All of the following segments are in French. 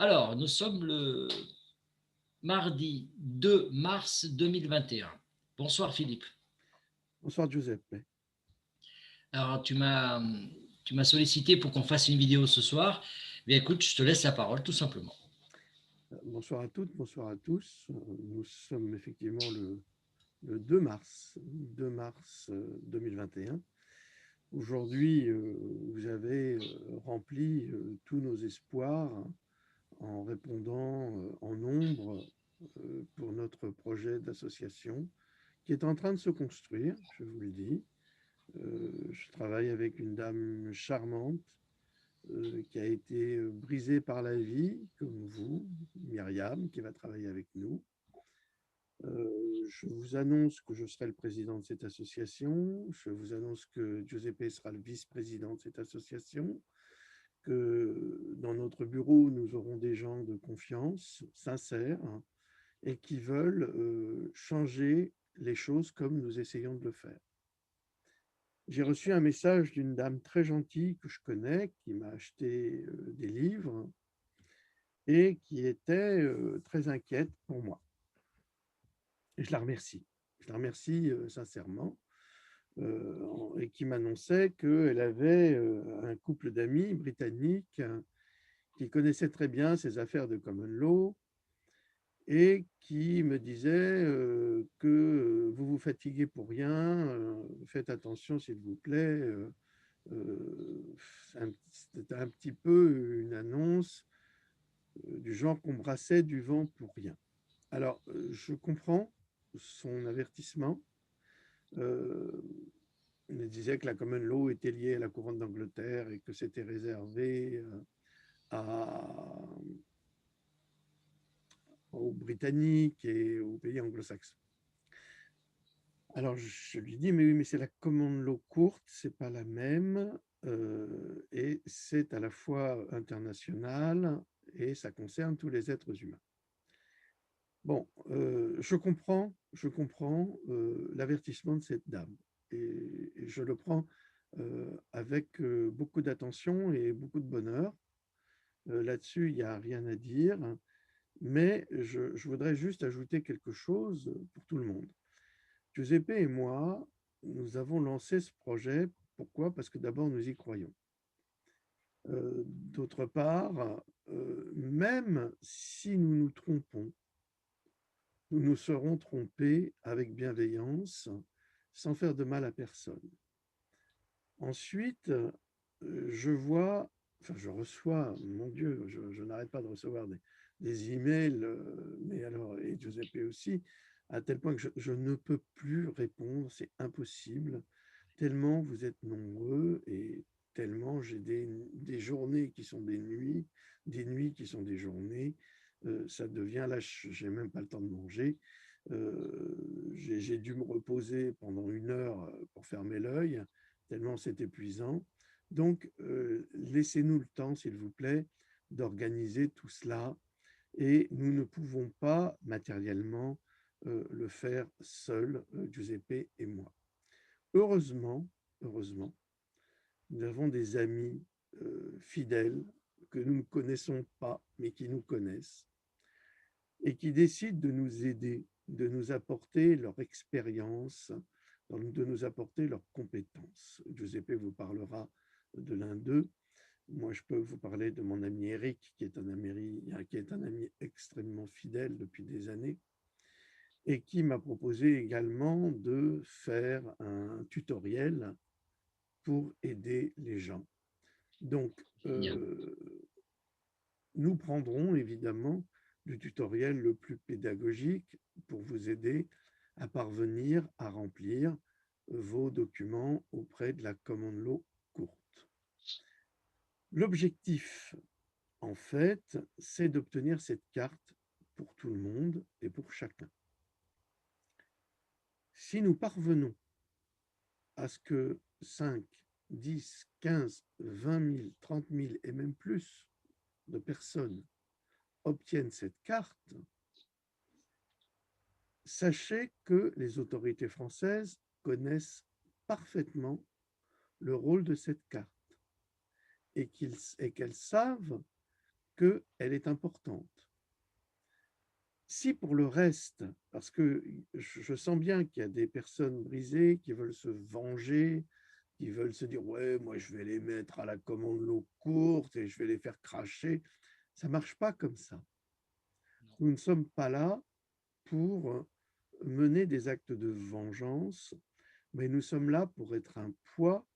Alors, nous sommes le mardi 2 mars 2021. Bonsoir Philippe. Bonsoir Giuseppe. Alors, tu m'as sollicité pour qu'on fasse une vidéo ce soir. Bien, écoute, je te laisse la parole tout simplement. Bonsoir à toutes, bonsoir à tous. Nous sommes effectivement le 2 mars, 2 mars 2021. Aujourd'hui, vous avez rempli tous nos espoirs en répondant en nombre pour notre projet d'association qui est en train de se construire, je vous le dis. Je travaille avec une dame charmante qui a été brisée par la vie, comme vous, Myriam, qui va travailler avec nous. Je vous annonce que je serai le président de cette association. Je vous annonce que Giuseppe sera le vice-président de cette association. Que dans notre bureau, nous aurons des gens de confiance, sincères, et qui veulent changer les choses comme nous essayons de le faire. J'ai reçu un message d'une dame très gentille que je connais, qui m'a acheté des livres et qui était très inquiète pour moi. Et je la remercie. Je la remercie sincèrement et qui m'annonçait qu'elle avait un couple d'amis britanniques qui connaissaient très bien ces affaires de common law et qui me disait que vous vous fatiguez pour rien, faites attention s'il vous plaît. C'était un petit peu une annonce du genre qu'on brassait du vent pour rien. Alors, je comprends son avertissement. Il disait que la common law était liée à la couronne d'Angleterre et que c'était réservé à, aux Britanniques et aux pays anglo-saxons. Alors, je lui dis, mais oui, mais c'est la common law courte, c'est pas la même, et c'est à la fois international et ça concerne tous les êtres humains. Bon, je comprends l'avertissement de cette dame et je le prends avec beaucoup d'attention et beaucoup de bonheur. Là-dessus, il n'y a rien à dire, mais je voudrais juste ajouter quelque chose pour tout le monde. Giuseppe et moi, nous avons lancé ce projet. Pourquoi? Parce que d'abord, nous y croyons. D'autre part, même si nous nous trompons, nous nous serons trompés avec bienveillance, sans faire de mal à personne. Ensuite, je reçois, mon Dieu, je n'arrête pas de recevoir des emails, mais alors, et Giuseppe aussi, à tel point que je ne peux plus répondre, c'est impossible, tellement vous êtes nombreux et tellement j'ai des journées qui sont des nuits qui sont des journées. Ça devient, là, j'ai même pas le temps de manger. J'ai dû me reposer pendant 1 heure pour fermer l'œil, tellement c'est épuisant. Donc, laissez-nous le temps, s'il vous plaît, d'organiser tout cela. Et nous ne pouvons pas matériellement le faire seuls, Giuseppe et moi. Heureusement, heureusement, nous avons des amis fidèles que nous ne connaissons pas, mais qui nous connaissent et qui décident de nous aider, de nous apporter leur expérience, de nous apporter leurs compétences. Giuseppe vous parlera de l'un d'eux. Moi, je peux vous parler de mon ami Eric, qui est un ami extrêmement fidèle depuis des années et qui m'a proposé également de faire un tutoriel pour aider les gens. Donc, Bien. nous prendrons évidemment le tutoriel le plus pédagogique pour vous aider à parvenir à remplir vos documents auprès de la common law courte. L'objectif, en fait, c'est d'obtenir cette carte pour tout le monde et pour chacun. Si nous parvenons à ce que 5, 10, 15, 20 000, 30 000 et même plus de personnes obtiennent cette carte, sachez que les autorités françaises connaissent parfaitement le rôle de cette carte et qu'elles savent qu'elle est importante. Si pour le reste, parce que je sens bien qu'il y a des personnes brisées qui veulent se venger, qui veulent se dire: «Ouais, moi je vais les mettre à la commande l'eau courte et je vais les faire cracher». Ça ne marche pas comme ça. Non. Nous ne sommes pas là pour mener des actes de vengeance, mais nous sommes là pour être un poids,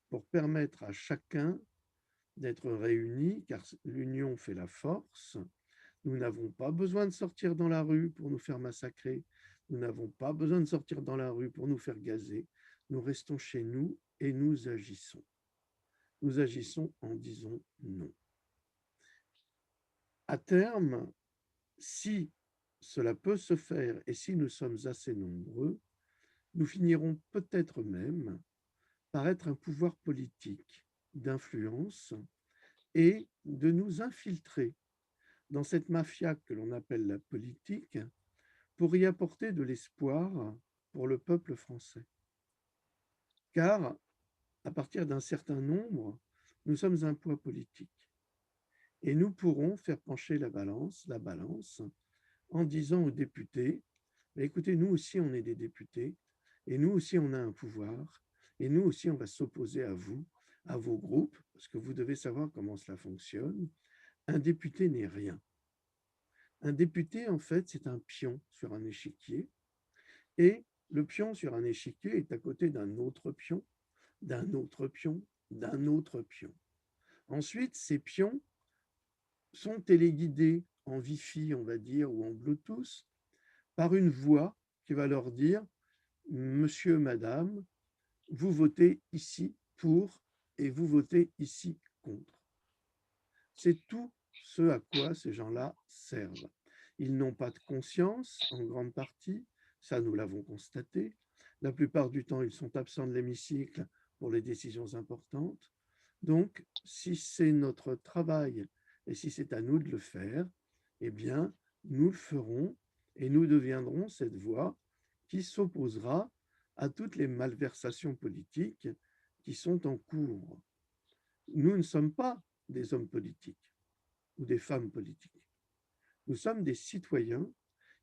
pour permettre à chacun d'être réunis, car l'union fait la force. Nous n'avons pas besoin de sortir dans la rue pour nous faire massacrer. Nous n'avons pas besoin de sortir dans la rue pour nous faire gazer. Nous restons chez nous et nous agissons. Nous agissons en disant non. À terme, si cela peut se faire et si nous sommes assez nombreux, nous finirons peut-être même par être un pouvoir politique d'influence et de nous infiltrer dans cette mafia que l'on appelle la politique pour y apporter de l'espoir pour le peuple français. Car, à partir d'un certain nombre, nous sommes un poids politique et nous pourrons faire pencher la balance en disant aux députés: «Mais écoutez, nous aussi on est des députés et nous aussi on a un pouvoir et nous aussi on va s'opposer à vous, à vos groupes, parce que vous devez savoir comment cela fonctionne. Un député n'est rien. Un député, en fait, c'est un pion sur un échiquier et le pion sur un échiquier est à côté d'un autre pion, d'un autre pion, d'un autre pion. Ensuite, ces pions sont téléguidés en Wi-Fi, on va dire, ou en Bluetooth, par une voix qui va leur dire: «Monsieur, madame, vous votez ici pour et vous votez ici contre». C'est tout ce à quoi ces gens-là servent. Ils n'ont pas de conscience, en grande partie, ça nous l'avons constaté. La plupart du temps, ils sont absents de l'hémicycle pour les décisions importantes. Donc, si c'est notre travail et si c'est à nous de le faire, eh bien, nous le ferons et nous deviendrons cette voix qui s'opposera à toutes les malversations politiques qui sont en cours. Nous ne sommes pas des hommes politiques ou des femmes politiques. Nous sommes des citoyens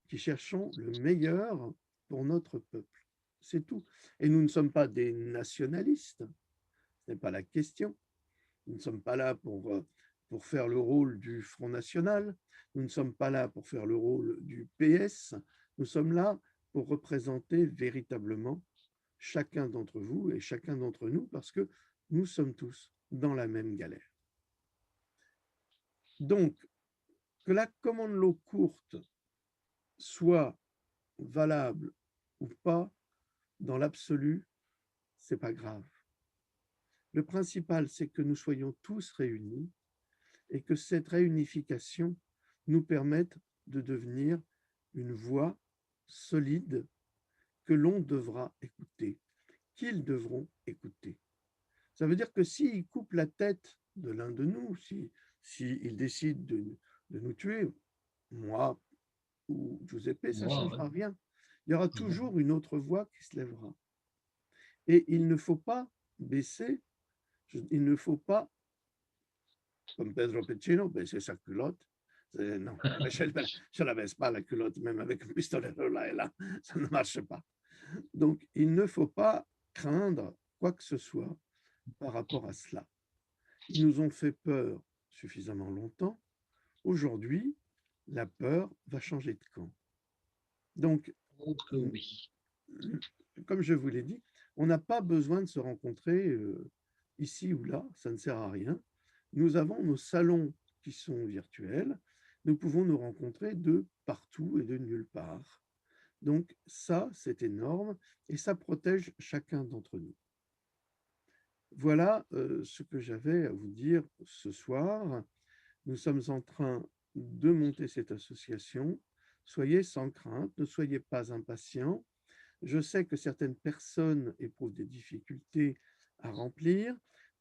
qui cherchons le meilleur pour notre peuple. C'est tout. Et nous ne sommes pas des nationalistes, ce n'est pas la question. Nous ne sommes pas là pour faire le rôle du Front National, nous ne sommes pas là pour faire le rôle du PS, nous sommes là pour représenter véritablement chacun d'entre vous et chacun d'entre nous, parce que nous sommes tous dans la même galère. Donc, que la commande l'eau courte soit valable ou pas, dans l'absolu, c'est pas grave. Le principal, c'est que nous soyons tous réunis et que cette réunification nous permette de devenir une voix solide que l'on devra écouter, qu'ils devront écouter. Ça veut dire que s'ils coupent la tête de l'un de nous, s'ils décident de nous tuer, moi ou Giuseppe, ça ne Moi, ouais. changera rien. Il y aura Ah bon. toujours une autre voix qui se lèvera. Et il ne faut pas baisser, il ne faut pas, comme Pedro Piccino, baisser sa culotte. Non, moi, je ne la baisse pas la culotte, même avec un pistolet là et là, ça ne marche pas. Donc, il ne faut pas craindre quoi que ce soit par rapport à cela. Ils nous ont fait peur suffisamment longtemps. Aujourd'hui, la peur va changer de camp. Donc, Oh que oui. comme je vous l'ai dit, on n'a pas besoin de se rencontrer ici ou là, ça ne sert à rien. Nous avons nos salons qui sont virtuels, nous pouvons nous rencontrer de partout et de nulle part. Donc ça, c'est énorme et ça protège chacun d'entre nous. Voilà ce que j'avais à vous dire ce soir. Nous sommes en train de monter cette association. Soyez sans crainte, ne soyez pas impatients. Je sais que certaines personnes éprouvent des difficultés à remplir.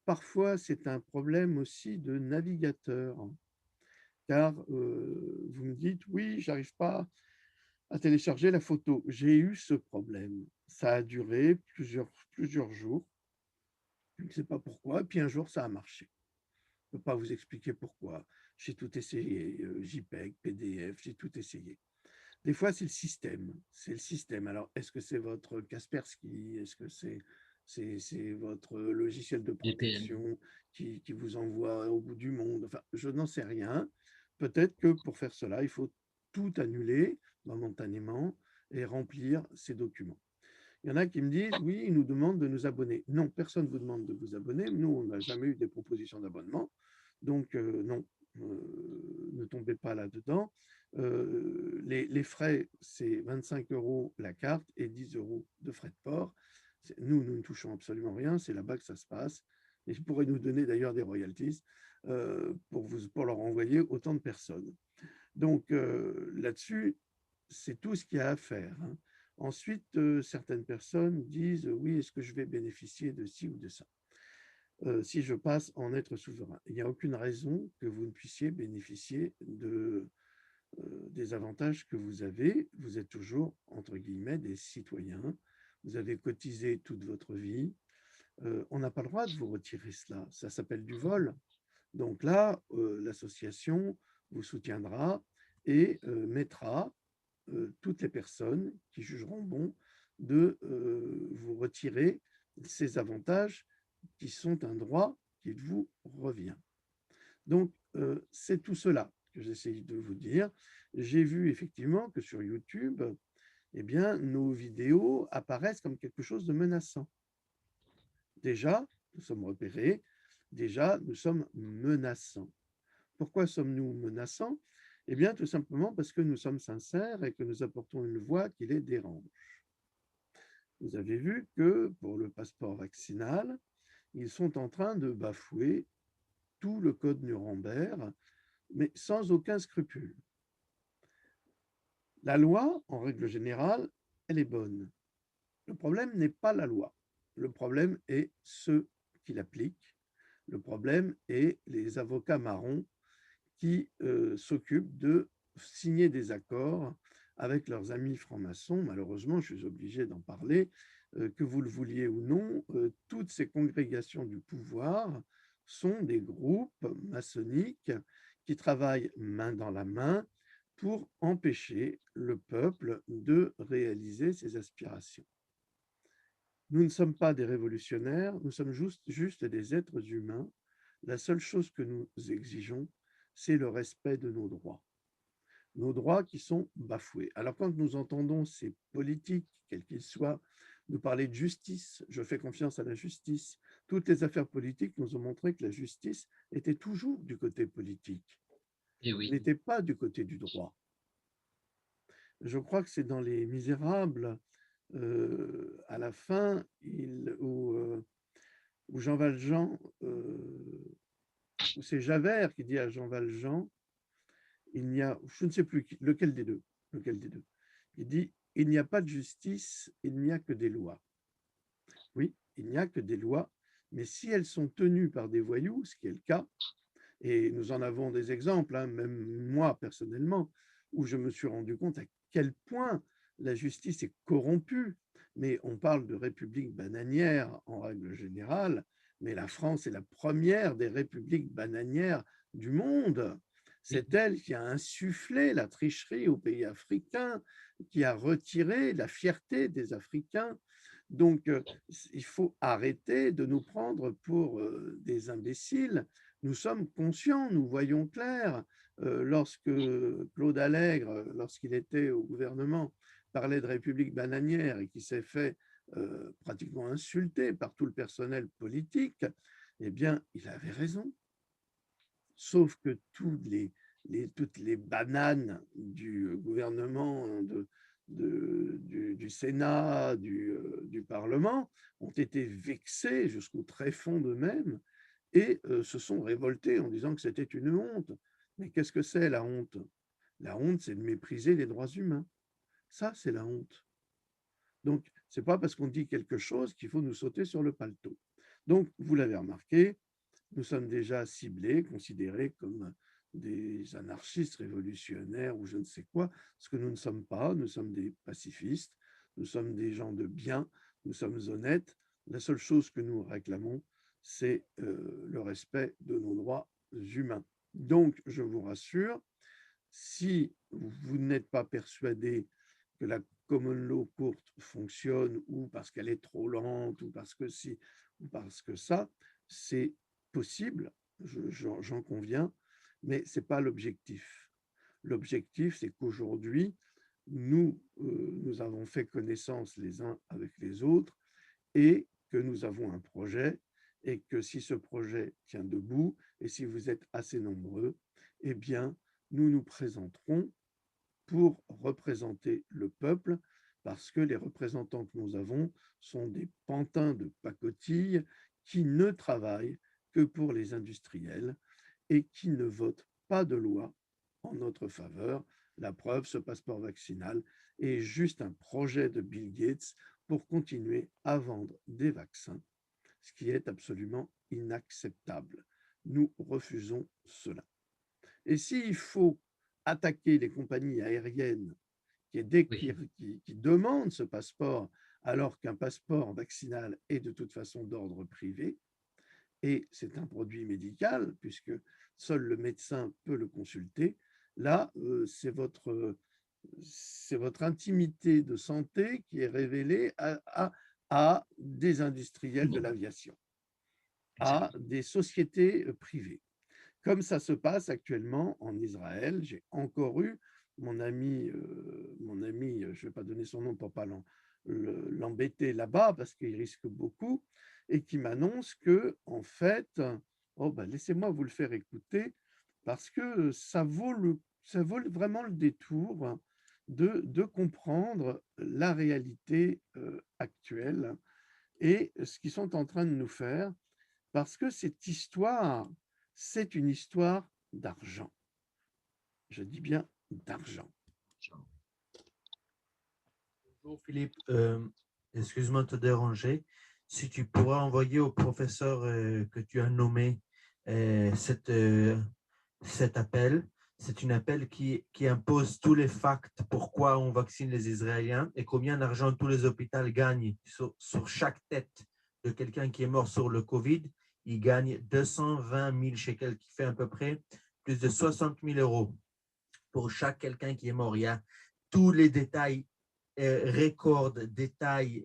Parfois, c'est un problème aussi de navigateur, car vous me dites: «Oui, j'arrive pas à télécharger la photo». J'ai eu ce problème. Ça a duré plusieurs jours, je ne sais pas pourquoi, et puis un jour ça a marché. ne peux pas vous expliquer pourquoi. J'ai tout essayé, JPEG, PDF, j'ai tout essayé. Des fois, c'est le système. C'est le système. Alors, est-ce que c'est votre Kaspersky? Est-ce que c'est votre logiciel de VPN. protection qui vous envoie au bout du monde? Enfin, je n'en sais rien. Peut-être que pour faire cela, il faut tout annuler momentanément et remplir ces documents. Il y en a qui me disent, oui, ils nous demandent de nous abonner. Non, personne ne vous demande de vous abonner. Nous, on n'a jamais eu des propositions d'abonnement. Donc, non, ne tombez pas là-dedans. Les frais, c'est 25 € la carte et 10 € de frais de port. Nous ne touchons absolument rien. C'est là-bas que ça se passe. Et ils pourraient nous donner d'ailleurs des royalties pour leur envoyer autant de personnes. Donc, là-dessus, c'est tout ce qu'il y a à faire, hein. Ensuite, certaines personnes disent, oui, est-ce que je vais bénéficier de ci ou de ça si je passe en être souverain? Il n'y a aucune raison que vous ne puissiez bénéficier des avantages que vous avez. Vous êtes toujours, entre guillemets, des citoyens. Vous avez cotisé toute votre vie. On n'a pas le droit de vous retirer cela. Ça s'appelle du vol. Donc là, l'association vous soutiendra et mettra toutes les personnes qui jugeront bon de vous retirer ces avantages qui sont un droit qui vous revient. Donc, c'est tout cela que j'essaie de vous dire. J'ai vu effectivement que sur YouTube, eh bien, nos vidéos apparaissent comme quelque chose de menaçant. Déjà, nous sommes repérés, déjà, nous sommes menaçants. Pourquoi sommes-nous menaçants? Eh bien, tout simplement parce que nous sommes sincères et que nous apportons une voix qui les dérange. Vous avez vu que pour le passeport vaccinal, ils sont en train de bafouer tout le code Nuremberg, mais sans aucun scrupule. La loi, en règle générale, elle est bonne. Le problème n'est pas la loi. Le problème est ceux qui l'appliquent. Le problème est les avocats marrons qui s'occupent de signer des accords avec leurs amis francs-maçons. Malheureusement, je suis obligé d'en parler, que vous le vouliez ou non, toutes ces congrégations du pouvoir sont des groupes maçonniques qui travaillent main dans la main pour empêcher le peuple de réaliser ses aspirations. Nous ne sommes pas des révolutionnaires, nous sommes juste des êtres humains. La seule chose que nous exigeons, c'est le respect de nos droits qui sont bafoués. Alors quand nous entendons ces politiques, quels qu'ils soient, nous parler de justice, je fais confiance à la justice, toutes les affaires politiques nous ont montré que la justice était toujours du côté politique, Et elle oui. n'était pas du côté du droit. Je crois que c'est dans Les Misérables, à la fin, où Jean Valjean, où c'est Javert qui dit à Jean Valjean, il n'y a, je ne sais plus lequel des deux, il dit, il n'y a pas de justice, il n'y a que des lois. Oui, il n'y a que des lois, mais si elles sont tenues par des voyous, ce qui est le cas, et nous en avons des exemples, hein, même moi personnellement, où je me suis rendu compte à quel point la justice est corrompue. Mais on parle de république bananière en règle générale, mais la France est la première des républiques bananières du monde. Oui. C'est elle qui a insufflé la tricherie aux pays africains, qui a retiré la fierté des Africains. Donc, il faut arrêter de nous prendre pour des imbéciles. Nous sommes conscients, nous voyons clair. Lorsque Claude Allègre, lorsqu'il était au gouvernement, parlait de république bananière et qui s'est fait pratiquement insulter par tout le personnel politique, eh bien, il avait raison. Sauf que toutes les bananes du gouvernement, du Sénat, du Parlement, ont été vexées jusqu'au tréfonds d'eux-mêmes et se sont révoltés en disant que c'était une honte. Mais qu'est-ce que c'est la honte? La honte, c'est de mépriser les droits humains. Ça, c'est la honte. Donc, ce n'est pas parce qu'on dit quelque chose qu'il faut nous sauter sur le paletot. Donc, vous l'avez remarqué, nous sommes déjà ciblés, considérés comme des anarchistes révolutionnaires ou je ne sais quoi, ce que nous ne sommes pas. Nous sommes des pacifistes, nous sommes des gens de bien, nous sommes honnêtes. La seule chose que nous réclamons, c'est le respect de nos droits humains. Donc, je vous rassure, si vous n'êtes pas persuadé que la common law courte fonctionne ou parce qu'elle est trop lente ou parce que si ou parce que ça, c'est possible, j'en conviens, mais ce n'est pas l'objectif. L'objectif, c'est qu'aujourd'hui, nous avons fait connaissance les uns avec les autres et que nous avons un projet et que si ce projet tient debout et si vous êtes assez nombreux, eh bien, nous nous présenterons pour représenter le peuple parce que les représentants que nous avons sont des pantins de pacotille qui ne travaillent que pour les industriels et qui ne votent pas de loi en notre faveur. La preuve, ce passeport vaccinal est juste un projet de Bill Gates pour continuer à vendre des vaccins, ce qui est absolument inacceptable. Nous refusons cela. Et s'il faut attaquer les compagnies aériennes Oui, qui demandent ce passeport alors qu'un passeport vaccinal est de toute façon d'ordre privé, et c'est un produit médical, puisque seul le médecin peut le consulter, là, c'est votre intimité de santé qui est révélée à des industriels de l'aviation, à exact. des sociétés privées. Comme ça se passe actuellement en Israël, j'ai encore eu mon ami, je ne vais pas donner son nom pour ne pas l'embêter là-bas parce qu'il risque beaucoup, et qui m'annonce que, en fait, oh ben, laissez-moi vous le faire écouter parce que ça vaut vraiment le détour de comprendre la réalité actuelle et ce qu'ils sont en train de nous faire parce que cette histoire, c'est une histoire d'argent. Je dis bien d'argent. Bonjour Philippe, excuse-moi de te déranger. Si tu pourras envoyer au professeur que tu as nommé cet appel, c'est un appel qui impose tous les facts, pourquoi on vaccine les Israéliens et combien d'argent tous les hôpitaux gagnent sur chaque tête de quelqu'un qui est mort sur le Covid. Il gagne 220 000 shekels, qui fait à peu près plus de 60 000 euros pour chaque quelqu'un qui est mort. Il y a tous les détails records, détails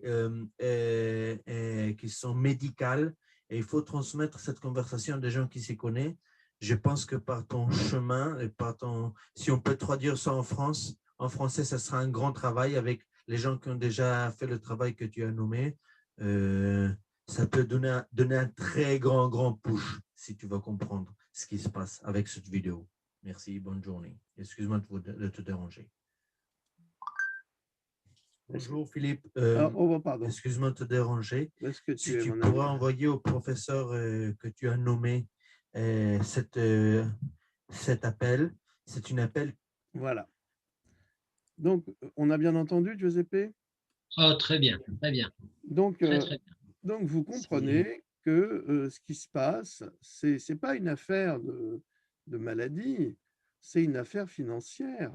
qui sont médicaux, et il faut transmettre cette conversation à des gens qui s'y connaissent. Je pense que par ton chemin, et si on peut traduire ça en français, ça sera un grand travail avec les gens qui ont déjà fait le travail que tu as nommé. Ça peut donner un très grand push si tu veux comprendre ce qui se passe avec cette vidéo. Merci, bonne journée. Excuse-moi de te déranger. Bonjour Philippe, Pardon. excuse-moi de te déranger. Est-ce que Si tu es tu mon ami? pourras envoyer au professeur que tu as nommé cet appel, c'est un appel. Voilà. Donc, on a bien entendu, Giuseppe? Oh, très bien, très bien. Donc, Très, très bien. donc vous comprenez que ce qui se passe, ce n'est pas une affaire de maladie, c'est une affaire financière,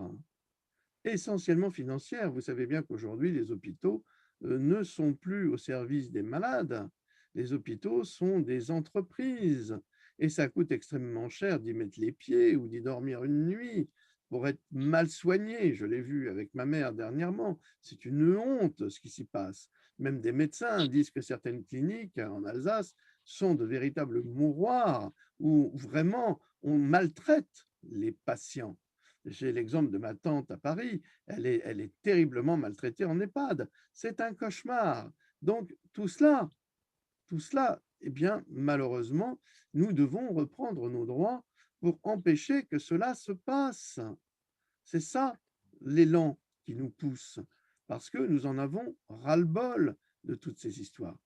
essentiellement financière. Vous savez bien qu'aujourd'hui, les hôpitaux ne sont plus au service des malades. Les hôpitaux sont des entreprises et ça coûte extrêmement cher d'y mettre les pieds ou d'y dormir une nuit pour être mal soigné. Je l'ai vu avec ma mère dernièrement. C'est une honte ce qui s'y passe. Même des médecins disent que certaines cliniques en Alsace sont de véritables mouroirs où vraiment on maltraite les patients. J'ai l'exemple de ma tante à Paris, elle est terriblement maltraitée en EHPAD. C'est un cauchemar. Donc tout cela, eh bien, malheureusement, nous devons reprendre nos droits pour empêcher que cela se passe. C'est ça l'élan qui nous pousse, parce que nous en avons ras-le-bol de toutes ces histoires.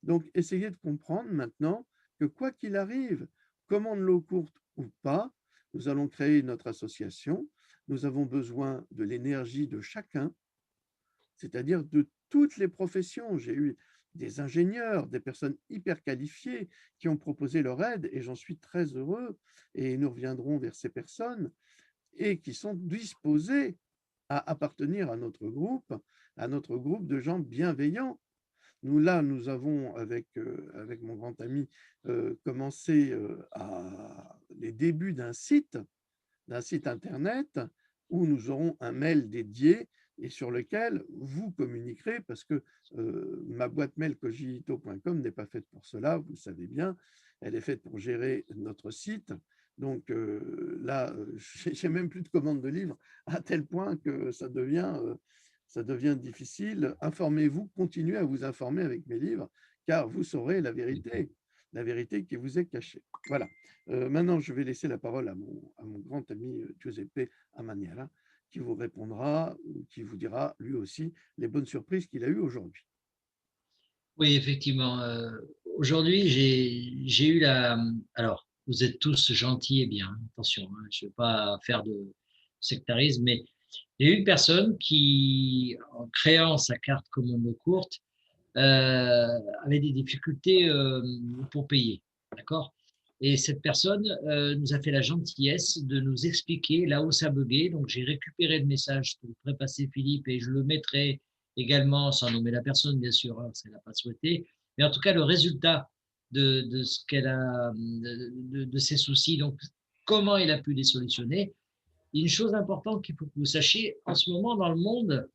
Donc, essayez de comprendre maintenant que quoi qu'il arrive, commande l'eau courte ou pas, nous allons créer notre association. Nous avons besoin de l'énergie de chacun, c'est-à-dire de toutes les professions. J'ai eu des ingénieurs, des personnes hyper qualifiées qui ont proposé leur aide et j'en suis très heureux. Et nous reviendrons vers ces personnes et qui sont disposées à appartenir à notre groupe de gens bienveillants. Nous avons, avec mon grand ami, commencé les débuts d'un site internet où nous aurons un mail dédié et sur lequel vous communiquerez, parce que ma boîte mail cogito.com n'est pas faite pour cela, vous le savez bien, elle est faite pour gérer notre site. Donc là, j'ai même plus de commandes de livres, à tel point que ça devient difficile. Informez-vous, continuez à vous informer avec mes livres, car vous saurez la vérité qui vous est cachée. Voilà. Maintenant, je vais laisser la parole à mon grand ami Giuseppe Amaniara, qui vous répondra, ou qui vous dira lui aussi les bonnes surprises qu'il a eues aujourd'hui. Oui, effectivement. Aujourd'hui, j'ai eu la. Alors, vous êtes tous gentils et bien, attention, hein, je ne veux pas faire de sectarisme, mais il y a eu une personne qui, en créant sa carte commande courte, avait des difficultés pour payer. D'accord? Et cette personne nous a fait la gentillesse de nous expliquer là où ça buguait. Donc, j'ai récupéré le message que ferai passer Philippe et je le mettrai également, sans nommer la personne, bien sûr, hein, parce qu'elle n'a pas souhaité. Mais en tout cas, le résultat de ce qu'elle a, de ses soucis, donc comment elle a pu les solutionner. Une chose importante qu'il faut que vous sachiez, en ce moment dans le monde,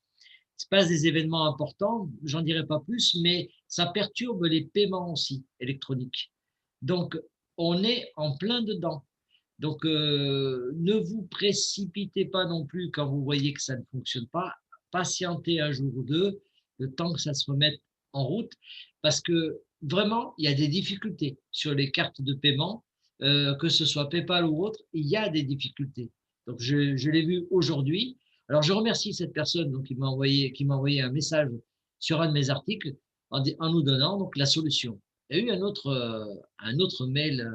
il se passe des événements importants, j'en dirai pas plus, mais ça perturbe les paiements aussi électroniques. Donc, on est en plein dedans. Donc, ne vous précipitez pas non plus quand vous voyez que ça ne fonctionne pas. Patientez un jour ou deux, le temps que ça se remette en route, parce que vraiment, il y a des difficultés sur les cartes de paiement, que ce soit PayPal ou autre, il y a des difficultés. Donc, je l'ai vu aujourd'hui. Alors, je remercie cette personne donc, qui m'a envoyé un message sur un de mes articles en nous donnant donc, la solution. Il y a eu un autre mail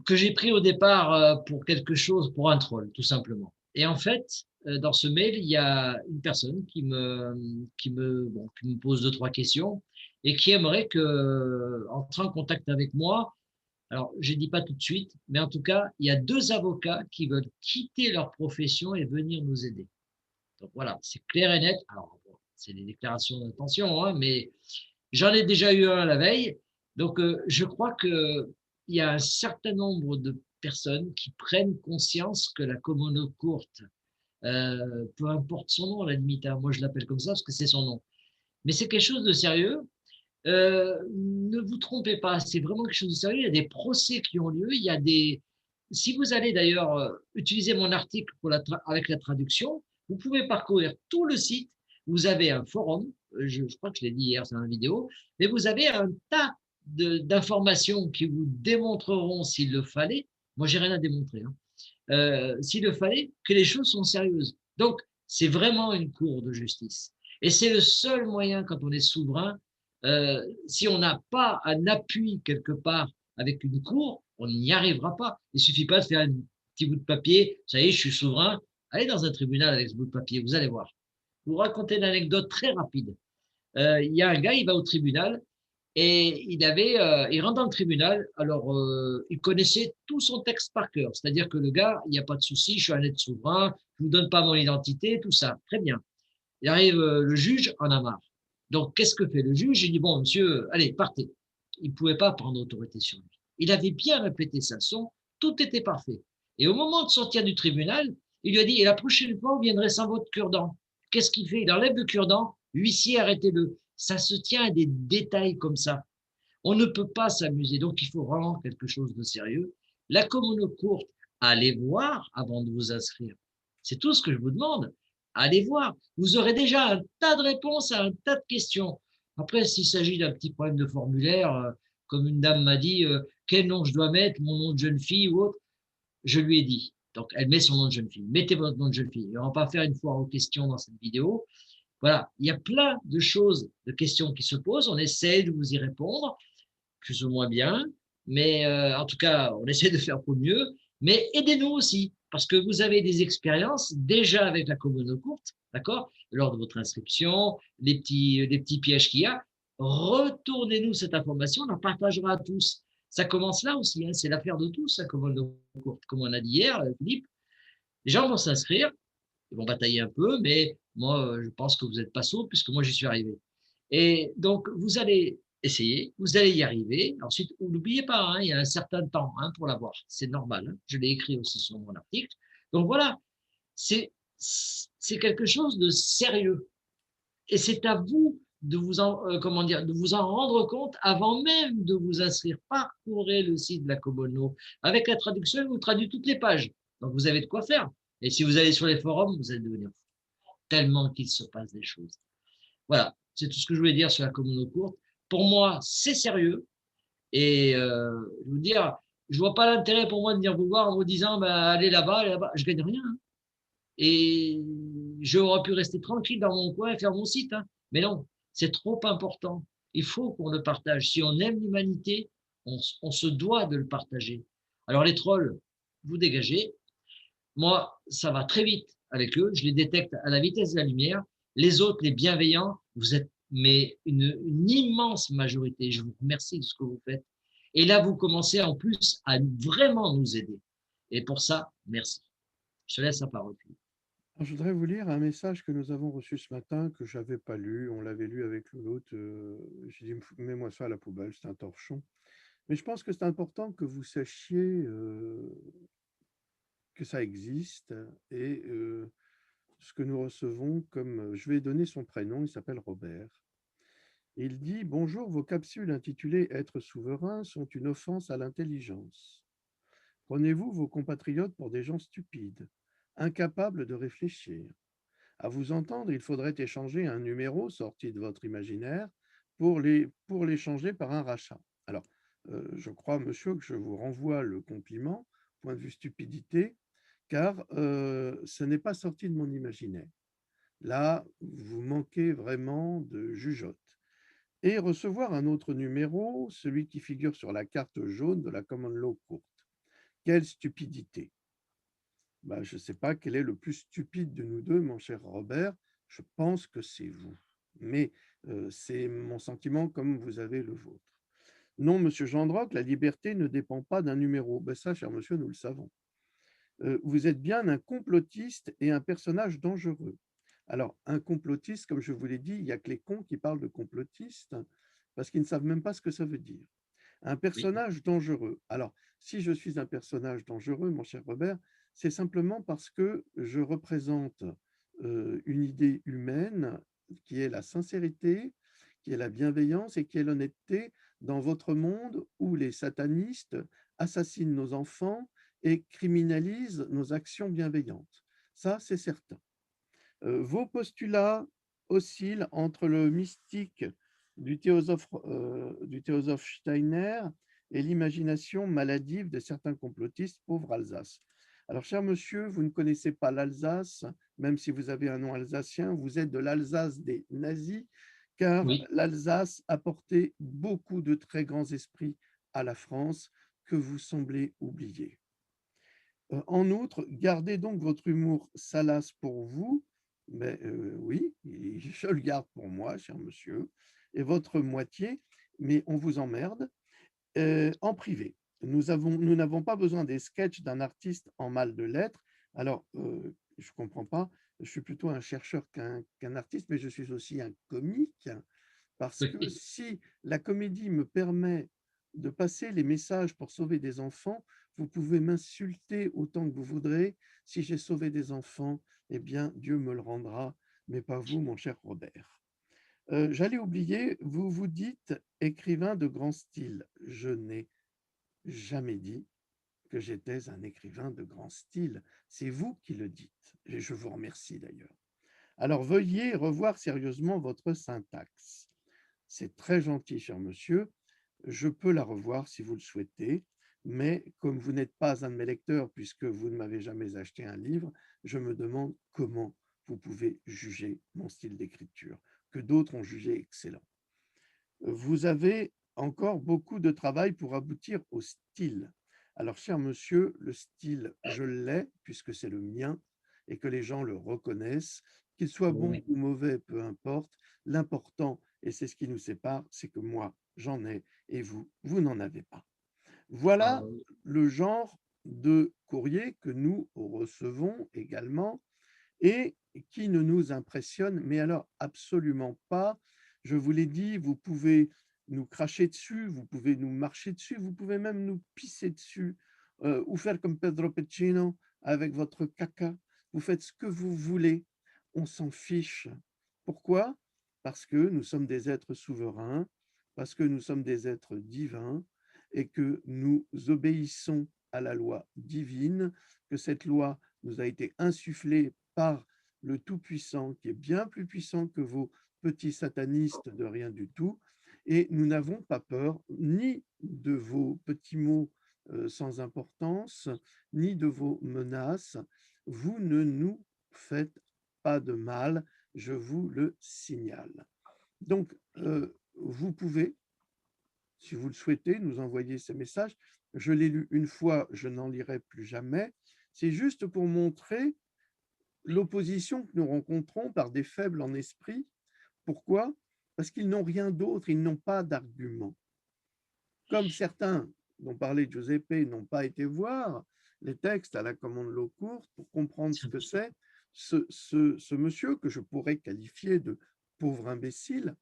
que j'ai pris au départ pour quelque chose, pour un troll, tout simplement. Et en fait, dans ce mail, il y a une personne qui me pose 2-3 questions et qui aimerait entrer en contact avec moi. Alors, je ne dis pas tout de suite, mais en tout cas, il y a 2 avocats qui veulent quitter leur profession et venir nous aider. Donc voilà, c'est clair et net. Alors, bon, c'est des déclarations d'intention, hein, mais j'en ai déjà eu un la veille. Donc, je crois qu'il y a un certain nombre de personnes qui prennent conscience que la commune courte, peu importe son nom à la limite, hein, moi je l'appelle comme ça parce que c'est son nom, mais c'est quelque chose de sérieux. Ne vous trompez pas, c'est vraiment quelque chose de sérieux. Il y a des procès qui ont lieu. Il y a des. Si vous allez d'ailleurs utiliser mon article avec la traduction, vous pouvez parcourir tout le site. Vous avez un forum, je crois que je l'ai dit hier dans la vidéo, mais vous avez un tas d'informations qui vous démontreront s'il le fallait. Moi, j'ai rien à démontrer. Hein. S'il le fallait, que les choses sont sérieuses. Donc, c'est vraiment une cour de justice. Et c'est le seul moyen, quand on est souverain, si on n'a pas un appui quelque part avec une cour, on n'y arrivera pas. Il ne suffit pas de faire un petit bout de papier, ça y est, je suis souverain. Allez dans un tribunal avec ce bout de papier, vous allez voir. Je vais vous raconter une anecdote très rapide. Il y a un gars, il va au tribunal et il rentre dans le tribunal. Alors, il connaissait tout son texte par cœur. C'est-à-dire que le gars, il n'y a pas de souci, je suis un être souverain, je ne vous donne pas mon identité, tout ça. Très bien. Il arrive, le juge en a marre. Donc, qu'est-ce que fait le juge? Il dit, bon, monsieur, allez, partez. Il ne pouvait pas prendre autorité sur lui. Il avait bien répété sa leçon, tout était parfait. Et au moment de sortir du tribunal, il lui a dit, et la prochaine fois, vous viendrez sans votre cure-dent. Qu'est-ce qu'il fait? Il enlève le cure-dent, huissier, arrêtez-le. Ça se tient à des détails comme ça. On ne peut pas s'amuser, donc il faut vraiment quelque chose de sérieux. La commune courte, allez voir avant de vous inscrire. C'est tout ce que je vous demande. Allez voir. Vous aurez déjà un tas de réponses à un tas de questions. Après, s'il s'agit d'un petit problème de formulaire, comme une dame m'a dit, quel nom je dois mettre, mon nom de jeune fille ou autre, je lui ai dit. Donc, elle met son nom de jeune fille. Mettez votre nom de jeune fille. Et on ne va pas faire une foire aux questions dans cette vidéo. Voilà, il y a plein de choses, de questions qui se posent. On essaie de vous y répondre, plus ou moins bien. Mais en tout cas, on essaie de faire pour mieux. Mais aidez-nous aussi, parce que vous avez des expériences déjà avec la commune courte, d'accord? Lors de votre inscription, les petits pièges qu'il y a. Retournez-nous cette information, on la partagera à tous. Ça commence là aussi, hein, c'est l'affaire de tous, la commune courte. Comme on a dit hier, Philippe, les gens vont s'inscrire, ils vont batailler un peu, mais moi, je pense que vous n'êtes pas sourds puisque moi, j'y suis arrivé. Et donc, vous allez essayer, vous allez y arriver. Ensuite, n'oubliez pas, hein, il y a un certain temps hein, pour l'avoir. C'est normal. Hein. Je l'ai écrit aussi sur mon article. Donc voilà, c'est c'est quelque chose de sérieux. Et c'est à vous de vous en, comment dire, de vous en rendre compte avant même de vous inscrire. Parcourez le site de la Comono. Avec la traduction, il vous traduit toutes les pages. Donc, vous avez de quoi faire. Et si vous allez sur les forums, vous allez devenir fou. Tellement qu'il se passe des choses. Voilà, c'est tout ce que je voulais dire sur la Comono courte. Pour moi, c'est sérieux. Et je veux dire, je vois pas l'intérêt pour moi de venir vous voir en vous disant, bah, allez là-bas, allez là-bas. Je gagne rien. Hein. Et j'aurais pu rester tranquille dans mon coin et faire mon site. Hein. Mais non, c'est trop important. Il faut qu'on le partage. Si on aime l'humanité, on se doit de le partager. Alors les trolls, vous dégagez. Moi, ça va très vite avec eux. Je les détecte à la vitesse de la lumière. Les autres, les bienveillants, vous êtes mais une immense majorité. Je vous remercie de ce que vous faites. Et là, vous commencez en plus à vraiment nous aider. Et pour ça, merci. Je te laisse la parole. Alors, je voudrais vous lire un message que nous avons reçu ce matin que je n'avais pas lu. On l'avait lu avec l'autre. J'ai dit, mets-moi ça à la poubelle, c'est un torchon. Mais je pense que c'est important que vous sachiez que ça existe et ce que nous recevons comme... Je vais donner son prénom, il s'appelle Robert. Il dit: «Bonjour, vos capsules intitulées Être souverain sont une offense à l'intelligence. Prenez-vous vos compatriotes pour des gens stupides, incapables de réfléchir? À vous entendre, il faudrait échanger un numéro sorti de votre imaginaire pour l'échanger par un rachat.» Alors, je crois, monsieur, que je vous renvoie le compliment, point de vue stupidité, car ce n'est pas sorti de mon imaginaire. Là, vous manquez vraiment de jugeote. Et recevoir un autre numéro, celui qui figure sur la carte jaune de la Common Law courte. Quelle stupidité! Ben, je ne sais pas quel est le plus stupide de nous deux, mon cher Robert. Je pense que c'est vous. Mais c'est mon sentiment comme vous avez le vôtre. Non, monsieur Gendroc, la liberté ne dépend pas d'un numéro. Ben ça, cher monsieur, nous le savons. Vous êtes bien un complotiste et un personnage dangereux. Alors, un complotiste, comme je vous l'ai dit, il n'y a que les cons qui parlent de complotiste parce qu'ils ne savent même pas ce que ça veut dire. Un Oui. personnage dangereux. Alors, si je suis un personnage dangereux, mon cher Robert, c'est simplement parce que je représente une idée humaine qui est la sincérité, qui est la bienveillance et qui est l'honnêteté dans votre monde où les satanistes assassinent nos enfants et criminalisent nos actions bienveillantes. Ça, c'est certain. Vos postulats oscillent entre le mystique du théosophe Steiner et l'imagination maladive de certains complotistes, pauvre Alsace. Alors, cher monsieur, vous ne connaissez pas l'Alsace, même si vous avez un nom alsacien, vous êtes de l'Alsace des nazis, car Oui. l'Alsace a porté beaucoup de très grands esprits à la France que vous semblez oublier. En outre, gardez donc votre humour salace pour vous, mais oui, je le garde pour moi, cher monsieur, et votre moitié, mais on vous emmerde, en privé. Nous n'avons pas besoin des sketchs d'un artiste en mal de lettres. Alors, je ne comprends pas, je suis plutôt un chercheur qu'un artiste, mais je suis aussi un comique, parce que Oui. si la comédie me permet de passer les messages pour sauver des enfants, vous pouvez m'insulter autant que vous voudrez. Si j'ai sauvé des enfants, eh bien, Dieu me le rendra, mais pas vous, mon cher Robert. J'allais oublier, vous vous dites écrivain de grand style. Je n'ai jamais dit que j'étais un écrivain de grand style. C'est vous qui le dites, et je vous remercie d'ailleurs. Alors veuillez revoir sérieusement votre syntaxe. C'est très gentil, cher monsieur. Je peux la revoir si vous le souhaitez, mais comme vous n'êtes pas un de mes lecteurs puisque vous ne m'avez jamais acheté un livre, je me demande comment vous pouvez juger mon style d'écriture, que d'autres ont jugé excellent. Vous avez encore beaucoup de travail pour aboutir au style. Alors, cher monsieur, le style, je l'ai puisque c'est le mien et que les gens le reconnaissent. Qu'il soit bon Oui. ou mauvais, peu importe. L'important, et c'est ce qui nous sépare, c'est que moi, j'en ai et vous, vous n'en avez pas. Ah, Voilà oui. le genre de courrier que nous recevons également et qui ne nous impressionne, mais alors absolument pas. je vous l'ai dit, vous pouvez nous cracher dessus, vous pouvez nous marcher dessus, vous pouvez même nous pisser dessus, ou faire comme Pedro Pecino avec votre caca. Vous faites ce que vous voulez, on s'en fiche. Pourquoi? Parce que nous sommes des êtres souverains, parce que nous sommes des êtres divins et que nous obéissons à la loi divine, que cette loi nous a été insufflée par le Tout-Puissant, qui est bien plus puissant que vos petits satanistes de rien du tout, et nous n'avons pas peur ni de vos petits mots sans importance, ni de vos menaces. Vous ne nous faites pas de mal, je vous le signale. Donc, vous pouvez, si vous le souhaitez, nous envoyer ces messages. Je l'ai lu une fois, je n'en lirai plus jamais. C'est juste pour montrer l'opposition que nous rencontrons par des faibles en esprit. Pourquoi? Parce qu'ils n'ont rien d'autre, ils n'ont pas d'argument. Comme certains dont parlait Giuseppe n'ont pas été voir les textes à la commande l'eau courte pour comprendre ce que c'est, ce monsieur que je pourrais qualifier de pauvre imbécile,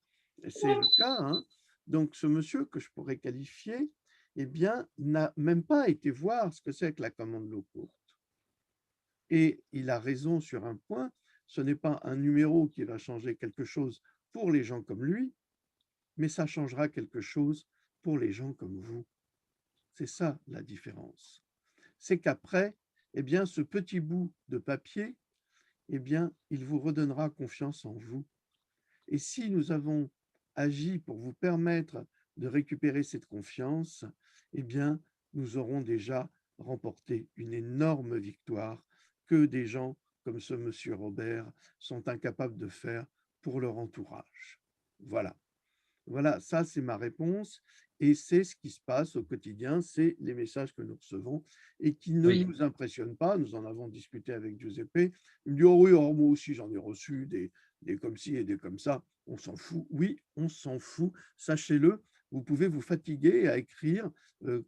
c'est le cas, hein, donc ce monsieur que je pourrais qualifier, eh bien, n'a même pas été voir ce que c'est que la commande l'eau courte. Et il a raison sur un point, ce n'est pas un numéro qui va changer quelque chose pour les gens comme lui, mais ça changera quelque chose pour les gens comme vous. C'est ça la différence. C'est qu'après, eh bien, ce petit bout de papier, eh bien, il vous redonnera confiance en vous. Et si nous avons agi pour vous permettre de récupérer cette confiance, eh bien, nous aurons déjà remporté une énorme victoire que des gens comme ce monsieur Robert sont incapables de faire pour leur entourage. Voilà. Voilà, ça c'est ma réponse et c'est ce qui se passe au quotidien, c'est les messages que nous recevons et qui ne Oui. nous impressionnent pas. Nous en avons discuté avec Giuseppe. Il me dit, oh oui, oh, moi aussi j'en ai reçu des comme ci et des comme ça. On s'en fout. Oui, on s'en fout. Sachez-le, vous pouvez vous fatiguer à écrire.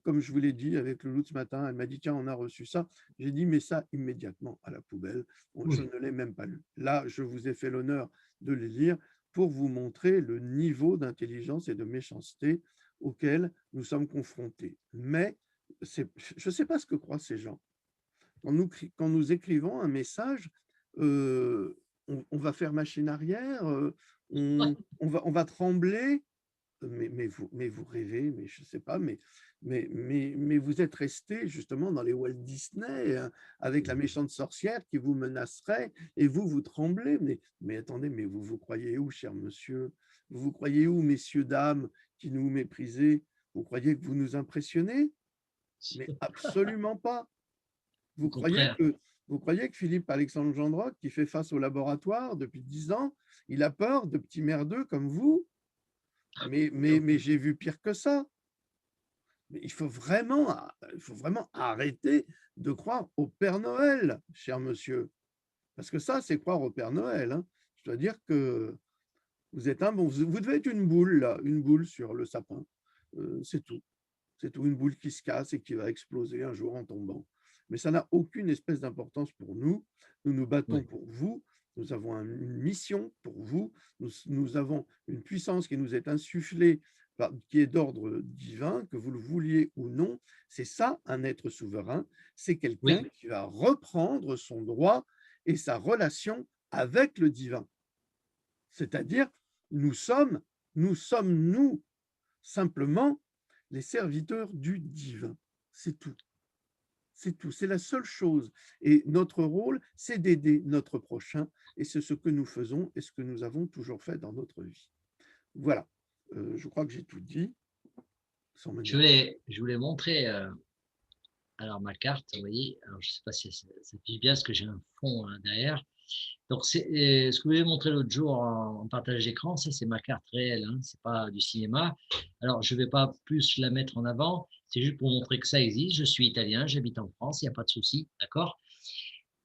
Comme je vous l'ai dit avec Loulou ce matin, elle m'a dit, tiens, on a reçu ça. J'ai dit, mais ça immédiatement à la poubelle. Je Oui. ne l'ai même pas lu. Là, je vous ai fait l'honneur de les lire pour vous montrer le niveau d'intelligence et de méchanceté auquel nous sommes confrontés. Mais je ne sais pas ce que croient ces gens. Quand nous écrivons un message, on va faire machine arrière, on va trembler, mais vous rêvez, mais je ne sais pas, mais vous êtes resté justement dans les Walt Disney avec la méchante sorcière qui vous menacerait et vous tremblez. Mais attendez, mais vous croyez où, cher monsieur? Vous vous croyez où, messieurs, dames, qui nous méprisez? Vous croyez que vous nous impressionnez? Mais absolument pas. Au Vous croyez contraire. que, vous croyez que Philippe Alexandre Gendroc, qui fait face au laboratoire depuis 10 ans, il a peur de petits merdeux comme vous? Mais j'ai vu pire que ça. Mais il faut vraiment arrêter de croire au Père Noël, cher monsieur. Parce que ça, c'est croire au Père Noël, hein. Je dois dire que vous êtes un bon. Vous devez être une boule, là, une boule sur le sapin. C'est tout. C'est tout, une boule qui se casse et qui va exploser un jour en tombant. Mais ça n'a aucune espèce d'importance pour nous. Nous nous battons Oui. pour vous. Nous avons une mission pour vous. Nous avons une puissance qui nous est insufflée, qui est d'ordre divin, que vous le vouliez ou non. C'est ça, un être souverain. C'est quelqu'un Oui. qui va reprendre son droit et sa relation avec le divin. C'est-à-dire, nous sommes nous, simplement les serviteurs du divin. C'est tout. C'est tout. C'est la seule chose. Et notre rôle, c'est d'aider notre prochain. Et c'est ce que nous faisons et ce que nous avons toujours fait dans notre vie. Voilà. Je crois que j'ai tout dit. Sans Je voulais montrer alors ma carte, vous voyez, alors je ne sais pas si ça affiche bien parce que j'ai un fond derrière. Donc c'est ce que vous avez montré l'autre jour en partage d'écran, ça c'est ma carte réelle, hein, c'est pas du cinéma. Alors je ne vais pas plus la mettre en avant, c'est juste pour montrer que ça existe. Je suis italien, j'habite en France, il n'y a pas de souci, d'accord?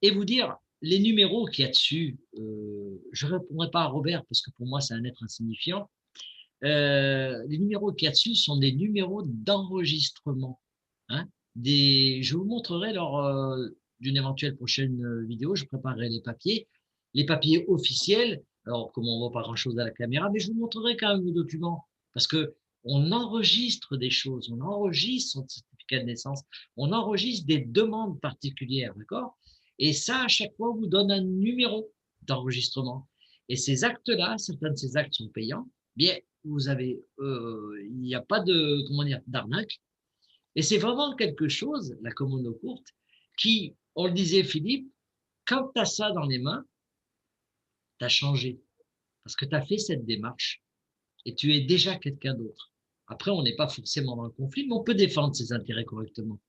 Et vous dire les numéros qu'il y a dessus. Je ne répondrai pas à Robert parce que pour moi c'est un être insignifiant. Les numéros qu'il y a dessus sont des numéros d'enregistrement, hein. Je vous montrerai lors d'une éventuelle prochaine vidéo, je préparerai les papiers officiels Alors, comme on ne voit pas grand-chose à la caméra, mais je vous montrerai quand même le document, parce que on enregistre des choses, on enregistre son certificat de naissance, on enregistre des demandes particulières, d'accord? Et ça, à chaque fois, vous donne un numéro d'enregistrement. Et ces actes-là, certains de ces actes sont payants, bien, vous avez, il n'y a pas de, comment dire, d'arnaque. Et c'est vraiment quelque chose, la commande courte, qui, on le disait Philippe, quand tu as ça dans les mains, tu as changé. Parce que tu as fait cette démarche et tu es déjà quelqu'un d'autre. Après, on n'est pas forcément dans le conflit, mais on peut défendre ses intérêts correctement.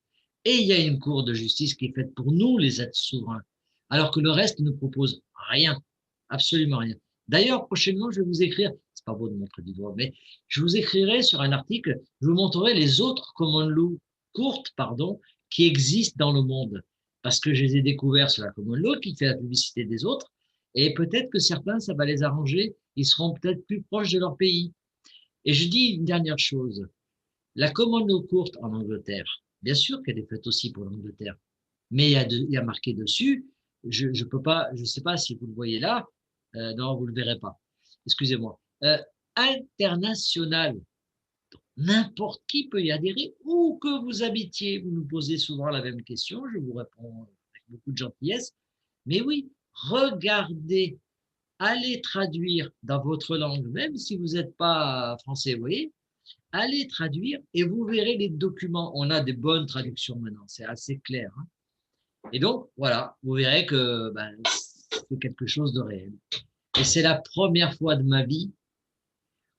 Et il y a une cour de justice qui est faite pour nous, les êtres souverains, alors que le reste ne propose rien, absolument rien. D'ailleurs, prochainement, je vais vous écrire, c'est pas beau de montrer du doigt, mais je vous écrirai sur un article, je vous montrerai les autres common law courtes, pardon, qui existent dans le monde, parce que je les ai découverts sur la common law qui fait la publicité des autres, et peut-être que certains, ça va les arranger, ils seront peut-être plus proches de leur pays. Et je dis une dernière chose, la common law courte en Angleterre, bien sûr qu'elle est faite aussi pour l'Angleterre, mais il y a marqué dessus, je peux pas, je sais pas si vous le voyez là, non, vous le verrez pas, excusez-moi, international, n'importe qui peut y adhérer, où que vous habitiez. Vous nous posez souvent la même question, je vous réponds avec beaucoup de gentillesse, mais oui, regardez, allez traduire dans votre langue, même si vous n'êtes pas français, vous voyez, allez traduire et vous verrez les documents. On a des bonnes traductions maintenant, c'est assez clair, hein. Et donc, voilà, vous verrez que ben, c'est quelque chose de réel. Et c'est la première fois de ma vie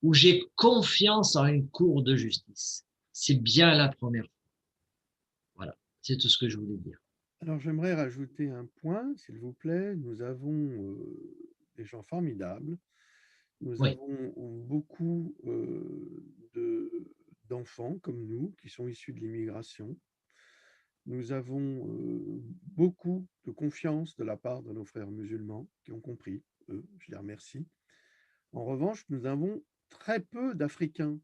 où j'ai confiance en une cour de justice. C'est bien la première fois. Voilà, c'est tout ce que je voulais dire. Alors, j'aimerais rajouter un point, s'il vous plaît. Nous avons des gens formidables. Nous Oui, avons beaucoup d'enfants comme nous qui sont issus de l'immigration. Nous avons beaucoup de confiance de la part de nos frères musulmans qui ont compris, eux, je les remercie. En revanche, nous avons très peu d'Africains.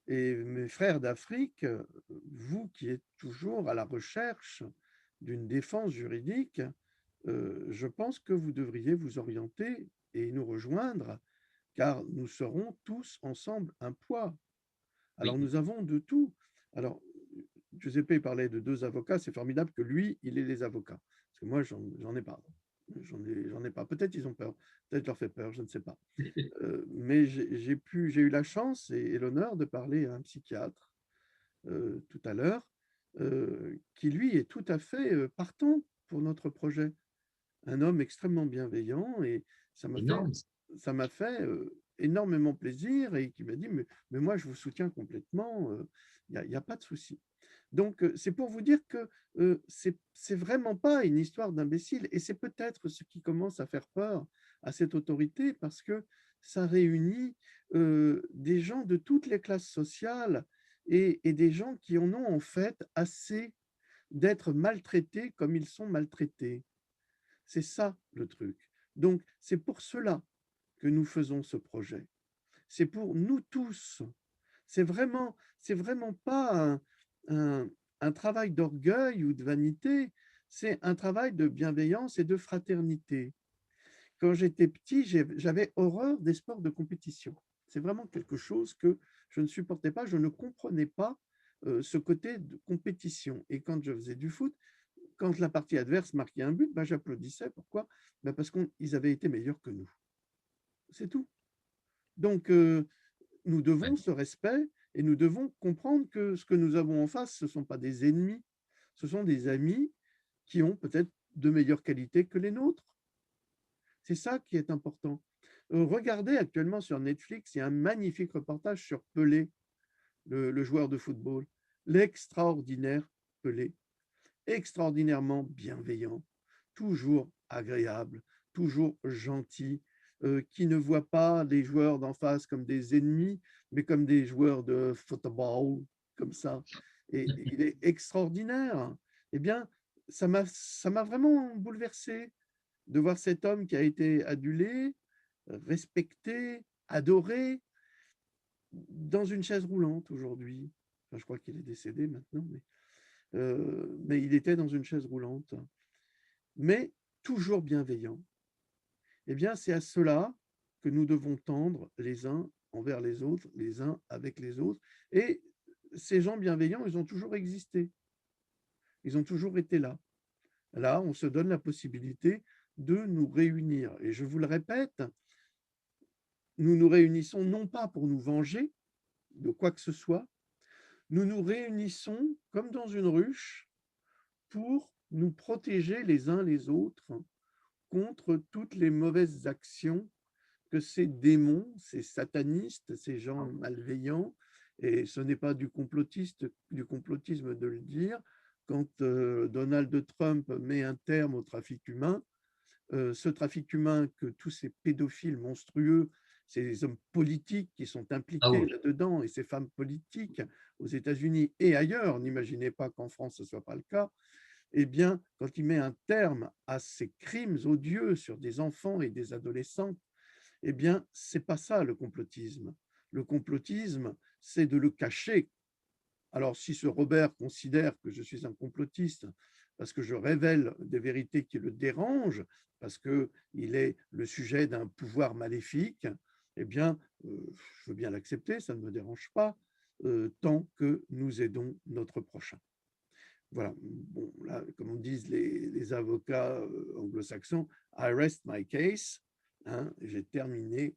Et mes frères d'Afrique, vous qui êtes toujours à la recherche d'une défense juridique, je pense que vous devriez vous orienter et nous rejoindre, car nous serons tous ensemble un poids. Alors, oui, nous avons de tout. Alors, Giuseppe parlait de 2 avocats, c'est formidable que lui, il ait les avocats. Parce que moi, j'en ai pas. J'en ai pas. Peut-être ils ont peur, peut-être leur fait peur, je ne sais pas. Mais j'ai eu la chance et l'honneur de parler à un psychiatre tout à l'heure, qui lui est tout à fait partant pour notre projet. Un homme extrêmement bienveillant et ça m'a fait, énorme. ça m'a fait énormément plaisir et qui m'a dit mais moi je vous soutiens complètement, il y a pas de souci. Donc c'est pour vous dire que c'est vraiment pas une histoire d'imbécile et c'est peut-être ce qui commence à faire peur à cette autorité parce que ça réunit des gens de toutes les classes sociales et des gens qui en ont en fait assez d'être maltraités comme ils sont maltraités. C'est ça le truc. Donc, c'est pour cela que nous faisons ce projet. C'est pour nous tous. C'est vraiment pas un, un travail d'orgueil ou de vanité, c'est un travail de bienveillance et de fraternité. Quand j'étais petit, j'avais horreur des sports de compétition. C'est vraiment quelque chose que je ne supportais pas, je ne comprenais pas ce côté de compétition. Et quand je faisais du foot, quand la partie adverse marquait un but, ben, j'applaudissais. Pourquoi? Ben, parce qu'ils avaient été meilleurs que nous. C'est tout. Donc, nous Ouais. devons ce respect et nous devons comprendre que ce que nous avons en face, ce ne sont pas des ennemis, ce sont des amis qui ont peut-être de meilleures qualités que les nôtres. C'est ça qui est important. Regardez actuellement sur Netflix, il y a un magnifique reportage sur Pelé, le joueur de football, l'extraordinaire Pelé, extraordinairement bienveillant, toujours agréable, toujours gentil, qui ne voit pas les joueurs d'en face comme des ennemis, mais comme des joueurs de football, comme ça. Et il est extraordinaire. Eh bien, ça m'a vraiment bouleversé de voir cet homme qui a été adulé, respecté, adoré, dans une chaise roulante aujourd'hui. Enfin, je crois qu'il est décédé maintenant, mais il était dans une chaise roulante, mais toujours bienveillant. Eh bien, c'est à cela que nous devons tendre les uns envers les autres, les uns avec les autres. Et ces gens bienveillants, ils ont toujours existé. Ils ont toujours été là. Là, on se donne la possibilité de nous réunir. Et je vous le répète, nous nous réunissons non pas pour nous venger de quoi que ce soit, nous nous réunissons comme dans une ruche pour nous protéger les uns les autres contre toutes les mauvaises actions que ces démons, ces satanistes, ces gens malveillants, et ce n'est pas du complotisme de le dire, quand Donald Trump met un terme au trafic humain, ce trafic humain que tous ces pédophiles monstrueux, ces hommes politiques qui sont Ah impliqués oui, là-dedans et ces femmes politiques aux États-Unis et ailleurs, n'imaginez pas qu'en France ce ne soit pas le cas, eh bien, quand il met un terme à ces crimes odieux sur des enfants et des adolescents, eh bien, c'est pas ça le complotisme. Le complotisme, c'est de le cacher. Alors, si ce Robert considère que je suis un complotiste parce que je révèle des vérités qui le dérangent, parce qu'il est le sujet d'un pouvoir maléfique, eh bien, je veux bien l'accepter, ça ne me dérange pas, tant que nous aidons notre prochain. Voilà, bon, là, comme on disent les avocats anglo-saxons, I rest my case, hein, j'ai terminé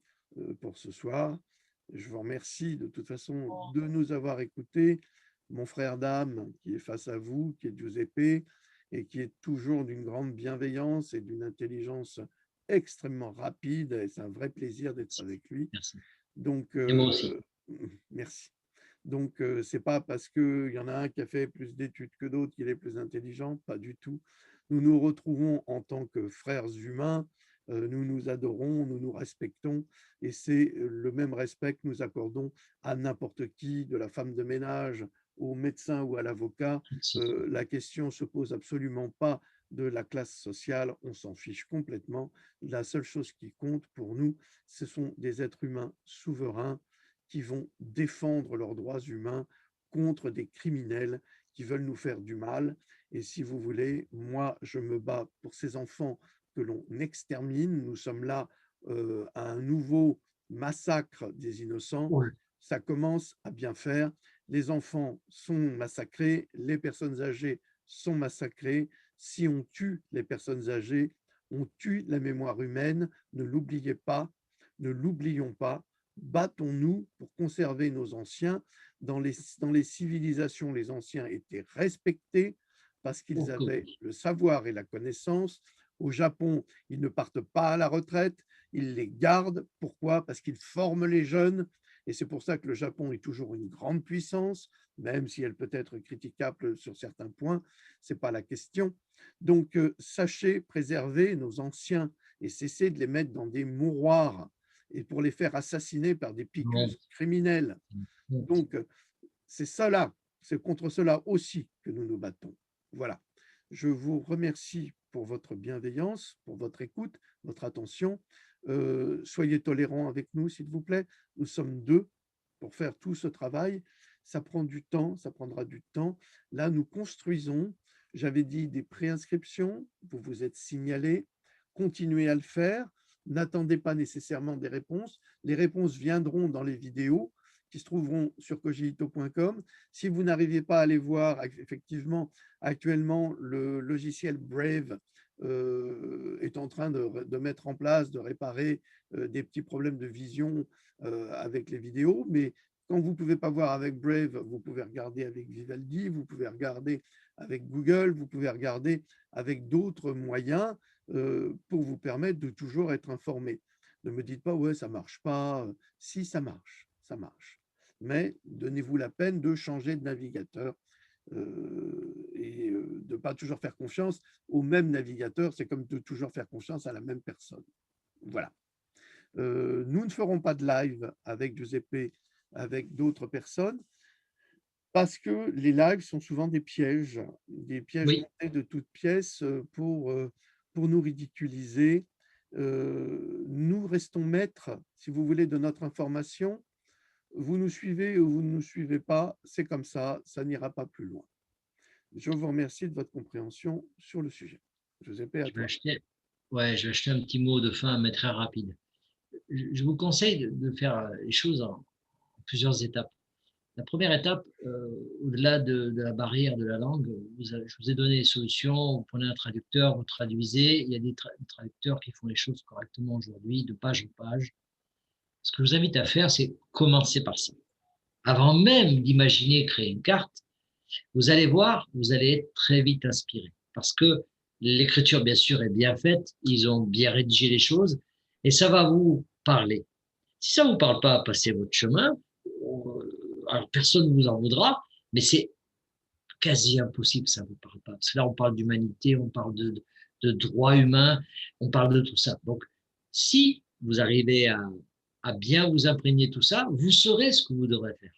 pour ce soir. Je vous remercie de toute façon de nous avoir écoutés. Mon frère d'âme qui est face à vous, qui est Giuseppe, et qui est toujours d'une grande bienveillance et d'une intelligence extrêmement rapide, et c'est un vrai plaisir d'être avec lui. merci. Donc, Et moi aussi. merci. Donc, ce n'est pas parce qu'il y en a un qui a fait plus d'études que d'autres qu'il est plus intelligent, pas du tout. Nous nous retrouvons en tant que frères humains, nous nous adorons, nous nous respectons, et c'est le même respect que nous accordons à n'importe qui, de la femme de ménage au médecin ou à l'avocat. La question ne se pose absolument pas de la classe sociale, on s'en fiche complètement. La seule chose qui compte pour nous, ce sont des êtres humains souverains qui vont défendre leurs droits humains contre des criminels qui veulent nous faire du mal. Et si vous voulez, moi, je me bats pour ces enfants que l'on extermine. Nous sommes là à un nouveau massacre des innocents. Oui. Ça commence à bien faire. Les enfants sont massacrés, les personnes âgées sont massacrées. Si on tue les personnes âgées, on tue la mémoire humaine. Ne l'oubliez pas, ne l'oublions pas. Battons-nous pour conserver nos anciens. Dans les civilisations, les anciens étaient respectés parce qu'ils avaient le savoir et la connaissance. Au Japon, ils ne partent pas à la retraite, ils les gardent. Pourquoi? Parce qu'ils forment les jeunes. Et c'est pour ça que le Japon est toujours une grande puissance, même si elle peut être critiquable sur certains points, ce n'est pas la question. Donc, sachez préserver nos anciens et cessez de les mettre dans des mouroirs et pour les faire assassiner par des picus criminels. Donc, c'est cela, c'est contre cela aussi que nous nous battons. Voilà. Je vous remercie pour votre bienveillance, pour votre écoute, votre attention. Soyez tolérants avec nous, s'il vous plaît. Nous sommes deux pour faire tout ce travail. Ça prend du temps, ça prendra du temps. Là, nous construisons, j'avais dit, des préinscriptions. Vous vous êtes signalés. Continuez à le faire. N'attendez pas nécessairement des réponses. Les réponses viendront dans les vidéos qui se trouveront sur cogito.com. Si vous n'arrivez pas à les voir, effectivement, actuellement, le logiciel Brave est en train de mettre en place, de réparer des petits problèmes de vision avec les vidéos. Mais quand vous ne pouvez pas voir avec Brave, vous pouvez regarder avec Vivaldi, vous pouvez regarder avec Google, vous pouvez regarder avec d'autres moyens pour vous permettre de toujours être informé. Ne me dites pas, ouais, ça ne marche pas. Si, ça marche, ça marche. Mais donnez-vous la peine de changer de navigateur et de ne pas toujours faire confiance au même navigateur. C'est comme de toujours faire confiance à la même personne. Voilà. Nous ne ferons pas de live avec Giuseppe, avec d'autres personnes, parce que les lives sont souvent des pièges montés de toutes pièces pour nous ridiculiser. Nous restons maîtres, si vous voulez, de notre information. Vous nous suivez ou vous ne nous suivez pas, c'est comme ça n'ira pas plus loin. Je vous remercie de votre compréhension sur le sujet. Giuseppe, à toi. Je vais acheter un petit mot de fin, mais très rapide. je vous conseille de faire les choses en plusieurs étapes. La première étape, au-delà de la barrière de la langue, je vous ai donné des solutions. Vous prenez un traducteur, vous traduisez. Il y a des traducteurs qui font les choses correctement aujourd'hui, de page en page. Ce que je vous invite à faire, c'est commencer par ça. Avant même d'imaginer créer une carte, vous allez voir, vous allez être très vite inspiré. Parce que l'écriture, bien sûr, est bien faite. Ils ont bien rédigé les choses et ça va vous parler. Si ça ne vous parle pas, passez votre chemin. Alors, personne ne vous en voudra, mais c'est quasi impossible, ça ne vous parle pas. Parce que là, on parle d'humanité, on parle de droits humains, on parle de tout ça. Donc, si vous arrivez à bien vous imprégner tout ça, vous saurez ce que vous devrez faire.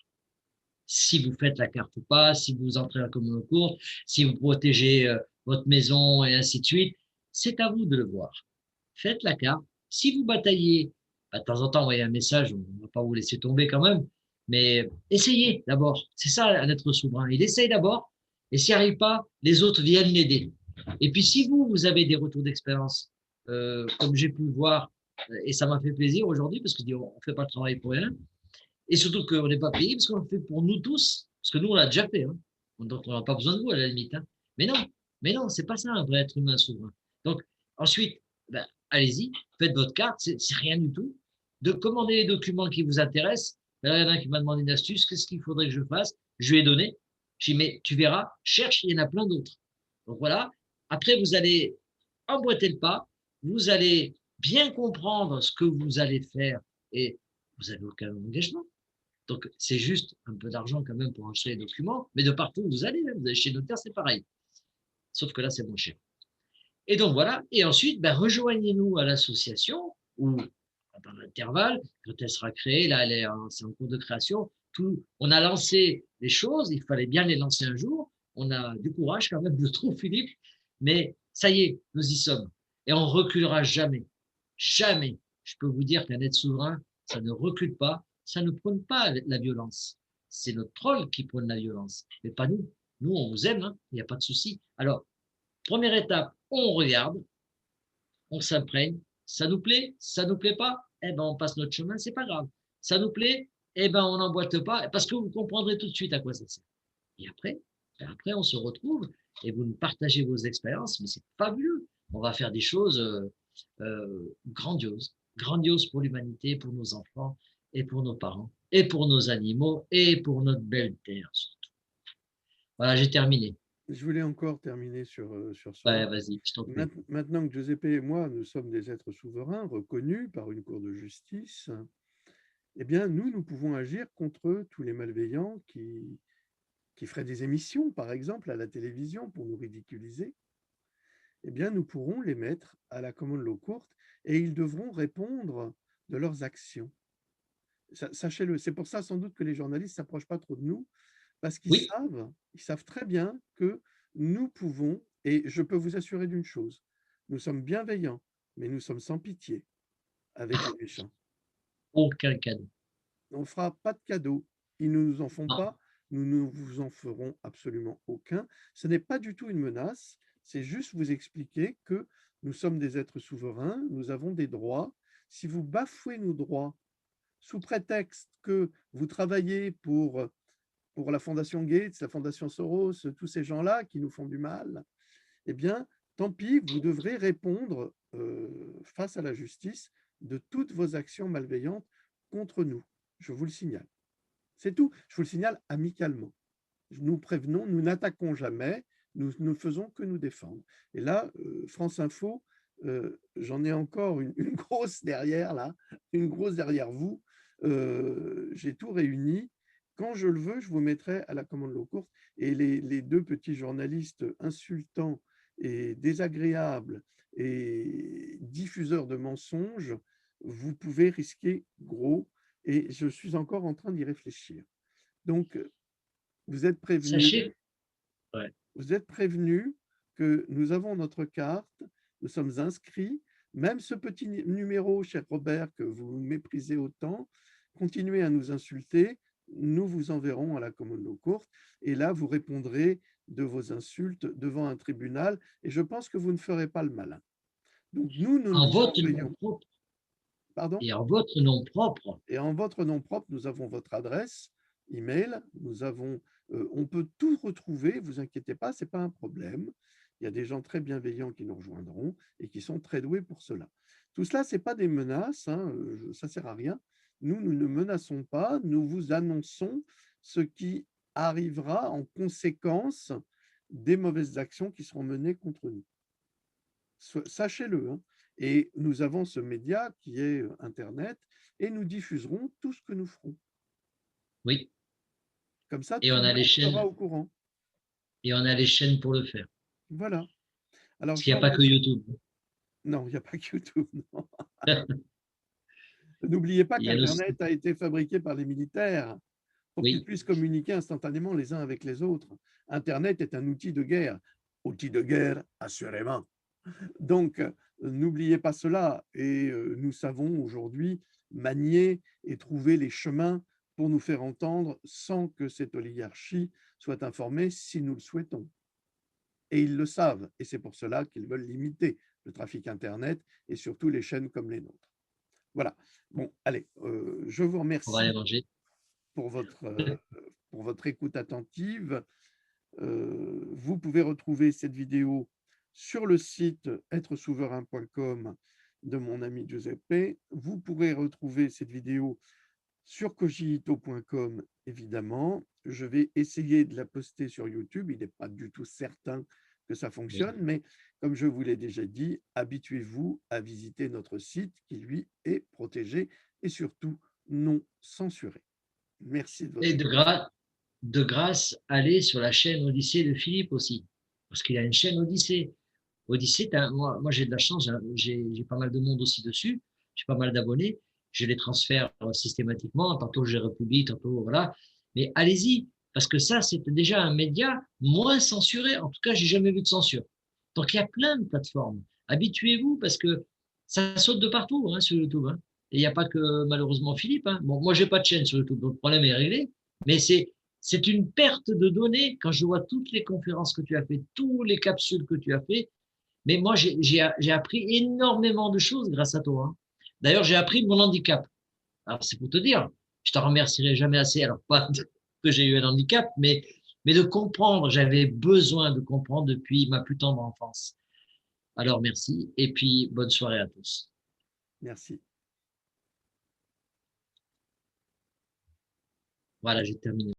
Si vous faites la carte ou pas, si vous entrez à la commune courte, si vous protégez votre maison et ainsi de suite, c'est à vous de le voir. Faites la carte. Si vous bataillez, de temps en temps, envoyez un message, on ne va pas vous laisser tomber quand même, mais essayez d'abord. C'est ça un être souverain. Il essaye d'abord, et s'il n'y arrive pas, les autres viennent l'aider. Et puis si vous avez des retours d'expérience, comme j'ai pu le voir, et ça m'a fait plaisir aujourd'hui, parce qu'on ne fait pas le travail pour rien, et surtout qu'on n'est pas payé, parce qu'on le fait pour nous tous, parce que nous, on l'a déjà fait. Hein. Donc, on n'a pas besoin de vous, à la limite. Hein. Mais non, c'est pas ça un vrai être humain souverain. Donc, ensuite, ben, allez-y, faites votre carte, c'est rien du tout. De commander les documents qui vous intéressent. Là, il y en a un qui m'a demandé une astuce, qu'est-ce qu'il faudrait que je fasse? Je lui ai donné. J'ai dit, mais tu verras, cherche, il y en a plein d'autres. Donc voilà. Après, vous allez emboîter le pas, vous allez bien comprendre ce que vous allez faire et vous n'avez aucun engagement. Donc, c'est juste un peu d'argent quand même pour acheter les documents, mais de partout où vous allez chez le notaire, c'est pareil. Sauf que là, c'est moins cher. Et donc, voilà. Et ensuite, ben, rejoignez-nous à l'association où, dans l'intervalle, quand elle sera créée, là, c'est en cours de création, on a lancé les choses, il fallait bien les lancer un jour. On a du courage quand même, je trouve, Philippe, mais ça y est, nous y sommes. Et on ne reculera jamais. Jamais. Je peux vous dire qu'un être souverain, ça ne recule pas, ça ne prône pas la violence. C'est notre troll qui prône la violence, mais pas nous. Nous, on vous aime, hein, il n'y a pas de souci. Alors, première étape, on regarde, on s'imprègne, ça nous plaît, ça nous plaît pas, eh ben on passe notre chemin, c'est pas grave. Ça nous plaît, eh ben on n'emboîte pas, parce que vous comprendrez tout de suite à quoi ça sert. Et après on se retrouve et vous nous partagez vos expériences, mais c'est fabuleux. On va faire des choses grandioses, grandioses pour l'humanité, pour nos enfants et pour nos parents et pour nos animaux et pour notre belle terre surtout. Voilà, j'ai terminé. Je voulais encore terminer sur Ouais, cela. vas-y, je t'en prie. Maintenant que Giuseppe et moi, nous sommes des êtres souverains reconnus par une cour de justice, eh bien, nous pouvons agir contre tous les malveillants qui feraient des émissions, par exemple, à la télévision pour nous ridiculiser. Eh bien, nous pourrons les mettre à la common law court et ils devront répondre de leurs actions. Sachez-le, c'est pour ça sans doute que les journalistes ne s'approchent pas trop de nous, parce qu'ils Oui, savent très bien que nous pouvons, et je peux vous assurer d'une chose, nous sommes bienveillants, mais nous sommes sans pitié avec les méchants. aucun cadeau. On ne fera pas de cadeaux, ils ne nous en font Non. pas, nous ne vous en ferons absolument aucun. Ce n'est pas du tout une menace, c'est juste vous expliquer que nous sommes des êtres souverains, nous avons des droits. Si vous bafouez nos droits sous prétexte que vous travaillez pour la Fondation Gates, la Fondation Soros, tous ces gens-là qui nous font du mal, eh bien, tant pis, vous devrez répondre face à la justice de toutes vos actions malveillantes contre nous. Je vous le signale. C'est tout. Je vous le signale amicalement. Nous prévenons, nous n'attaquons jamais, nous ne faisons que nous défendre. Et là, France Info, j'en ai encore une grosse derrière, là, une grosse derrière vous. J'ai tout réuni. Quand je le veux, je vous mettrai à la commande law court. Et les deux petits journalistes insultants et désagréables et diffuseurs de mensonges, vous pouvez risquer gros. Et je suis encore en train d'y réfléchir. Donc, vous êtes prévenus. Sachez, ouais. Vous êtes prévenus que nous avons notre carte, nous sommes inscrits. Même ce petit numéro, cher Robert, que vous méprisez autant, continuez à nous insulter, nous vous enverrons à la common law court et là, vous répondrez de vos insultes devant un tribunal et je pense que vous ne ferez pas le malin. Donc, nous ne En vous votre nom envoyons. propre, Pardon? Et en votre nom propre. Et en votre nom propre, nous avons votre adresse email, on peut tout retrouver, vous inquiétez pas, ce n'est pas un problème. Il y a des gens très bienveillants qui nous rejoindront et qui sont très doués pour cela. Tout cela, ce n'est pas des menaces, hein, ça ne sert à rien. Nous ne menaçons pas, nous vous annonçons ce qui arrivera en conséquence des mauvaises actions qui seront menées contre nous. Sachez-le, hein. Et nous avons ce média qui est Internet et nous diffuserons tout ce que nous ferons. Oui. Comme ça, Et tout on le a les monde chaînes. sera au courant. Et on a les chaînes pour le faire. Voilà. Alors, Parce qu'il n'y a pas que YouTube. Non, il n'y a pas que YouTube. N'oubliez pas qu'Internet a été fabriqué par les militaires pour qu'ils puissent communiquer instantanément les uns avec les autres. Internet est un outil de guerre. Outil de guerre, assurément. Donc, n'oubliez pas cela. Et nous savons aujourd'hui manier et trouver les chemins pour nous faire entendre sans que cette oligarchie soit informée si nous le souhaitons. Et ils le savent. Et c'est pour cela qu'ils veulent limiter le trafic Internet et surtout les chaînes comme les nôtres. Voilà. Bon, allez, je vous remercie pour votre écoute attentive. Vous pouvez retrouver cette vidéo sur le site êtresouverain.com de mon ami Giuseppe. Vous pourrez retrouver cette vidéo sur cogito.com, évidemment. Je vais essayer de la poster sur YouTube. Il n'est pas du tout certain que ça fonctionne, mais comme je vous l'ai déjà dit, habituez-vous à visiter notre site qui, lui, est protégé et surtout non censuré. Merci de votre écoute. De grâce, allez sur la chaîne Odyssée de Philippe aussi, parce qu'il y a une chaîne Odyssée. Odyssée, moi j'ai de la chance, j'ai pas mal de monde aussi dessus, j'ai pas mal d'abonnés, je les transfère systématiquement, tantôt je les republie, tantôt voilà. Mais allez-y, parce que ça, c'était déjà un média moins censuré. En tout cas, j'ai jamais vu de censure. Donc il y a plein de plateformes. Habituez-vous parce que ça saute de partout hein, sur YouTube. Hein. Et il n'y a pas que malheureusement Philippe. Hein. Bon, moi j'ai pas de chaîne sur YouTube, donc le problème est réglé. Mais c'est une perte de données quand je vois toutes les conférences que tu as fait, toutes les capsules que tu as fait. Mais moi, j'ai appris énormément de choses grâce à toi. Hein. D'ailleurs, j'ai appris mon handicap. Alors, c'est pour te dire, je t'en remercierai jamais assez. Alors, pas que j'ai eu un handicap, mais de comprendre. J'avais besoin de comprendre depuis ma plus tendre enfance. Alors, merci. Et puis, bonne soirée à tous. Merci. Voilà, j'ai terminé.